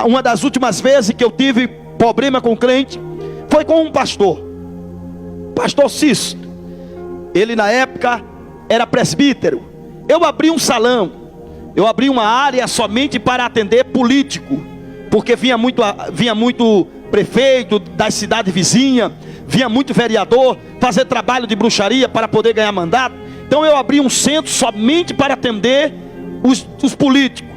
uma das últimas vezes que eu tive problema com crente foi com um pastor, pastor Cício. Ele na época era presbítero. Eu abri um salão, eu abri uma área somente para atender político, porque vinha muito prefeito das cidades vizinhas, vinha muito vereador fazer trabalho de bruxaria para poder ganhar mandato. Então eu abri um centro somente para atender os políticos.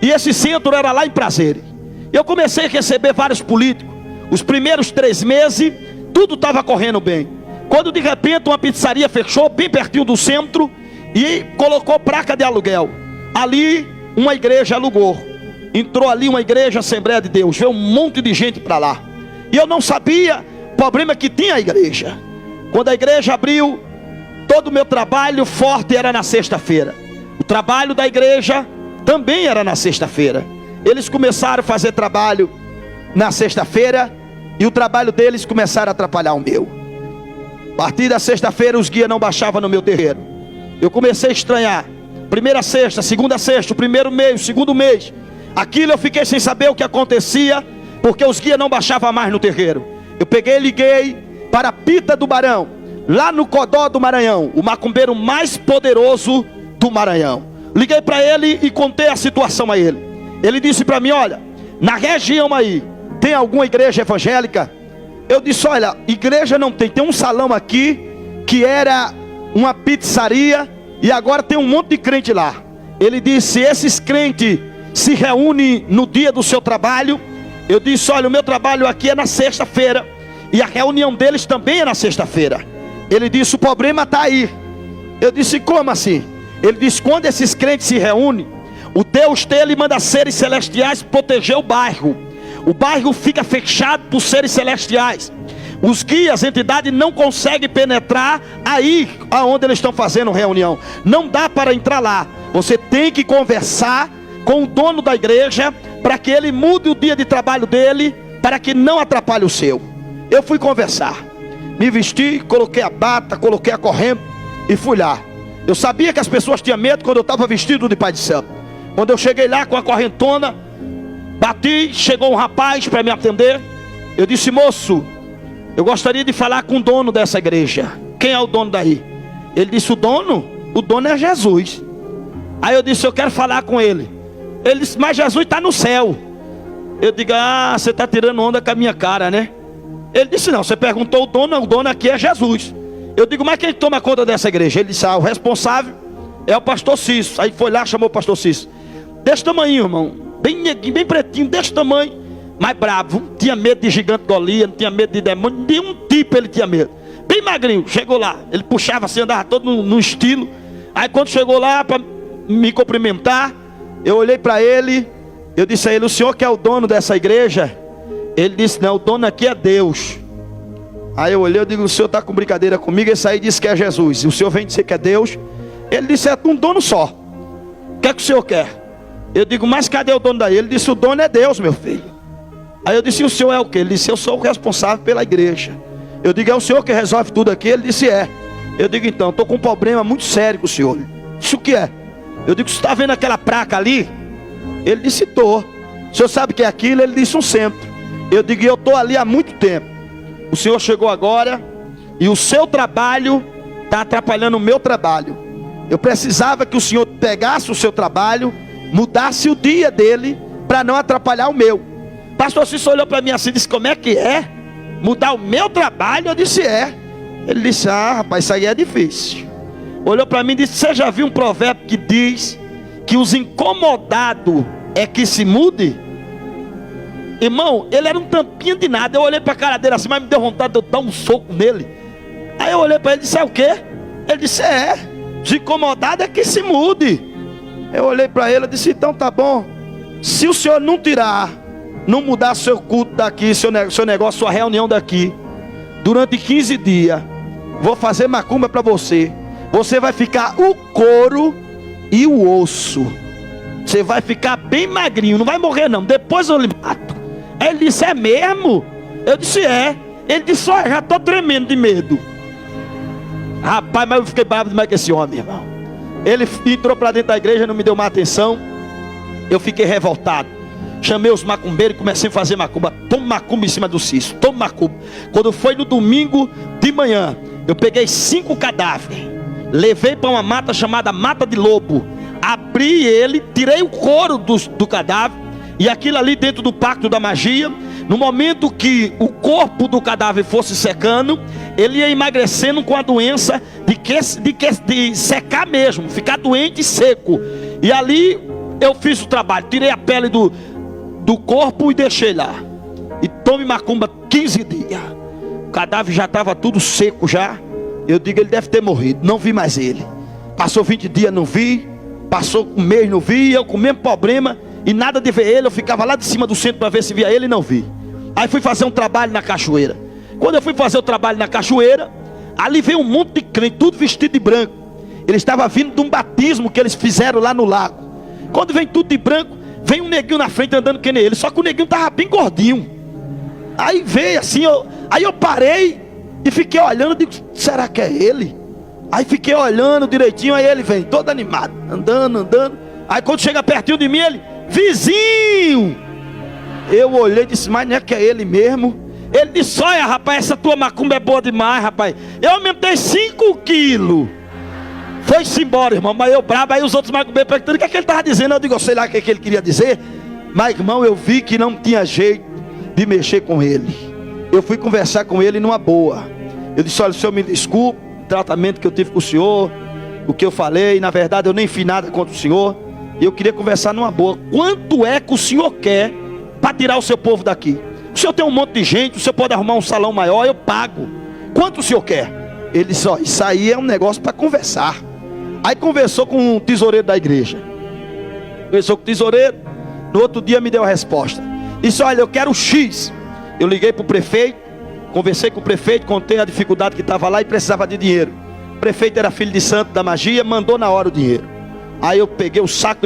E esse centro era lá em Prazeres. Eu comecei a receber vários políticos. Os primeiros 3 meses, tudo estava correndo bem. Quando de repente uma pizzaria fechou bem pertinho do centro e colocou placa de aluguel. Ali uma igreja alugou. Entrou ali uma igreja, Assembleia de Deus. Veio um monte de gente para lá. E eu não sabia o problema que tinha a igreja. Quando a igreja abriu, todo o meu trabalho forte era na sexta-feira. O trabalho da igreja também era na sexta-feira. Eles começaram a fazer trabalho na sexta-feira e o trabalho deles começaram a atrapalhar o meu. A partir da sexta-feira os guias não baixavam no meu terreiro. Eu comecei a estranhar. Primeira sexta, segunda sexta, o primeiro mês, o segundo mês. Aquilo eu fiquei sem saber o que acontecia, porque os guias não baixavam mais no terreiro. Eu peguei e liguei para Pita do Barão, lá no Codó do Maranhão, o macumbeiro mais poderoso do Maranhão. Liguei para ele e contei a situação a ele. Ele disse para mim: olha, na região aí, tem alguma igreja evangélica? Eu disse: olha, igreja não tem. Tem um salão aqui, que era uma pizzaria, e agora tem um monte de crente lá. Ele disse: esses crentes se reúnem no dia do seu trabalho? Eu disse: olha, o meu trabalho aqui é na sexta-feira, e a reunião deles também é na sexta-feira. Ele disse: o problema está aí. Eu disse: como assim? Ele disse: quando esses crentes se reúnem, o Deus dele manda seres celestiais proteger o bairro. O bairro fica fechado por seres celestiais. Os guias, entidades, não conseguem penetrar aí aonde eles estão fazendo reunião. Não dá para entrar lá. Você tem que conversar com o dono da igreja para que ele mude o dia de trabalho dele, para que não atrapalhe o seu. Eu fui conversar, me vesti, coloquei a bata, coloquei a corrente e fui lá. Eu sabia que as pessoas tinham medo quando eu estava vestido de pai de santo. Quando eu cheguei lá com a correntona, bati, chegou um rapaz para me atender. Eu disse: moço, eu gostaria de falar com o dono dessa igreja. Quem é o dono daí? Ele disse: o dono? O dono é Jesus. Aí eu disse: eu quero falar com ele. Ele disse: mas Jesus está no céu. Eu digo: ah, você está tirando onda com a minha cara, né? Ele disse: não, você perguntou o dono aqui é Jesus. Eu digo: mas quem toma conta dessa igreja? Ele disse: ah, o responsável é o pastor Cício. Aí foi lá, chamou o pastor Cício. Desse tamanho, irmão, bem neguinho, bem pretinho, desse tamanho, mas bravo. Não tinha medo de gigante Golias, não tinha medo de demônio, de um tipo ele tinha medo. Bem magrinho, chegou lá, ele puxava assim, andava todo no estilo. Aí quando chegou lá para me cumprimentar, eu olhei para ele, eu disse a ele: o senhor que é o dono dessa igreja? Ele disse: não, o dono aqui é Deus. Aí eu olhei, eu digo: o senhor está com brincadeira comigo? Esse aí disse que é Jesus, e o senhor vem dizer que é Deus? Ele disse: é um dono só. O que é que o senhor quer? Eu digo: mas cadê o dono daí? Ele disse: o dono é Deus, meu filho. Aí eu disse: e o senhor é o quê? Ele disse: eu sou o responsável pela igreja. Eu digo: é o senhor que resolve tudo aqui? Ele disse: é. Eu digo: então, estou com um problema muito sério com o senhor. Isso o que é? Eu digo: você está vendo aquela placa ali? Ele disse: estou. O senhor sabe o que é aquilo? Ele disse: um centro. Eu digo: eu estou ali há muito tempo. O senhor chegou agora e o seu trabalho está atrapalhando o meu trabalho. Eu precisava que o senhor pegasse o seu trabalho, mudasse o dia dele para não atrapalhar o meu. Pastor Cício olhou para mim assim e disse: como é que é? Mudar o meu trabalho? Eu disse: é. Ele disse: ah, rapaz, isso aí é difícil. Olhou para mim e disse: você já viu um provérbio que diz que os incomodados é que se mude? Irmão, ele era um tampinho de nada. Eu olhei para a cara dele assim, mas me deu vontade de eu dar um soco nele. Aí eu olhei para ele e disse: é o quê? Ele disse: é, os incomodados é que se mude. Eu olhei para ele e disse: então tá bom. Se o senhor não tirar, não mudar seu culto daqui, seu negócio, sua reunião daqui, durante 15 dias, vou fazer macumba para você. Você vai ficar o couro e o osso. Você vai ficar bem magrinho, não vai morrer não. Depois eu lhe mato. Ele disse: é mesmo? Eu disse: é. Ele disse: olha, já estou tremendo de medo. Rapaz, mas eu fiquei bravo demais com esse homem, irmão. Ele entrou para dentro da igreja, não me deu mais atenção. Eu fiquei revoltado. Chamei os macumbeiros e comecei a fazer macumba. Toma macumba em cima do Cício, toma macumba. Quando foi no domingo de manhã, eu peguei 5 cadáveres, levei para uma mata chamada Mata de Lobo, abri ele, tirei o couro do cadáver, e aquilo ali dentro do pacto da magia, no momento que o corpo do cadáver fosse secando, ele ia emagrecendo com a doença de secar mesmo, ficar doente e seco. E ali eu fiz o trabalho, tirei a pele do corpo e deixei lá. E tome macumba 15 dias. O cadáver já estava tudo seco já. Eu digo, ele deve ter morrido. Não vi mais ele. Passou 20 dias, não vi. Passou um mês, não vi. Eu com o mesmo problema e nada de ver ele. Eu ficava lá de cima do centro para ver se via ele e não vi. Aí fui fazer um trabalho na cachoeira. Quando eu fui fazer o trabalho na cachoeira, ali veio um monte de crente, tudo vestido de branco. Eles estavam vindo de um batismo que eles fizeram lá no lago. Quando vem tudo de branco, vem um neguinho na frente andando que nem ele. Só que o neguinho estava bem gordinho. Aí veio assim, aí eu parei e fiquei olhando, digo, será que é ele? Aí fiquei olhando direitinho, aí ele vem todo animado, andando. Aí quando chega pertinho de mim, ele, vizinho! Eu olhei e disse, mas não é que é ele mesmo? Ele disse, olha rapaz, essa tua macumba é boa demais, rapaz. Eu aumentei 5 quilos. Foi-se embora, irmão, mas eu brabo. Aí os outros macumbeiros perguntando o que é que ele estava dizendo. Eu digo, eu sei lá o que é que ele queria dizer. Mas irmão, eu vi que não tinha jeito de mexer com ele. Eu fui conversar com ele numa boa. Eu disse, olha, o senhor me desculpe o tratamento que eu tive com o senhor, o que eu falei. Na verdade eu nem fiz nada contra o senhor. E eu queria conversar numa boa. Quanto é que o senhor quer para tirar o seu povo daqui? O senhor tem um monte de gente, o senhor pode arrumar um salão maior, eu pago. Quanto o senhor quer? Ele disse, ó, isso aí é um negócio para conversar. Aí conversou com o tesoureiro da igreja. Conversou com o tesoureiro. No outro dia me deu a resposta. Disse, olha, eu quero X. Eu liguei para o prefeito, conversei com o prefeito, contei a dificuldade que estava lá e precisava de dinheiro. O prefeito era filho de santo da magia, mandou na hora o dinheiro. Aí eu peguei o saco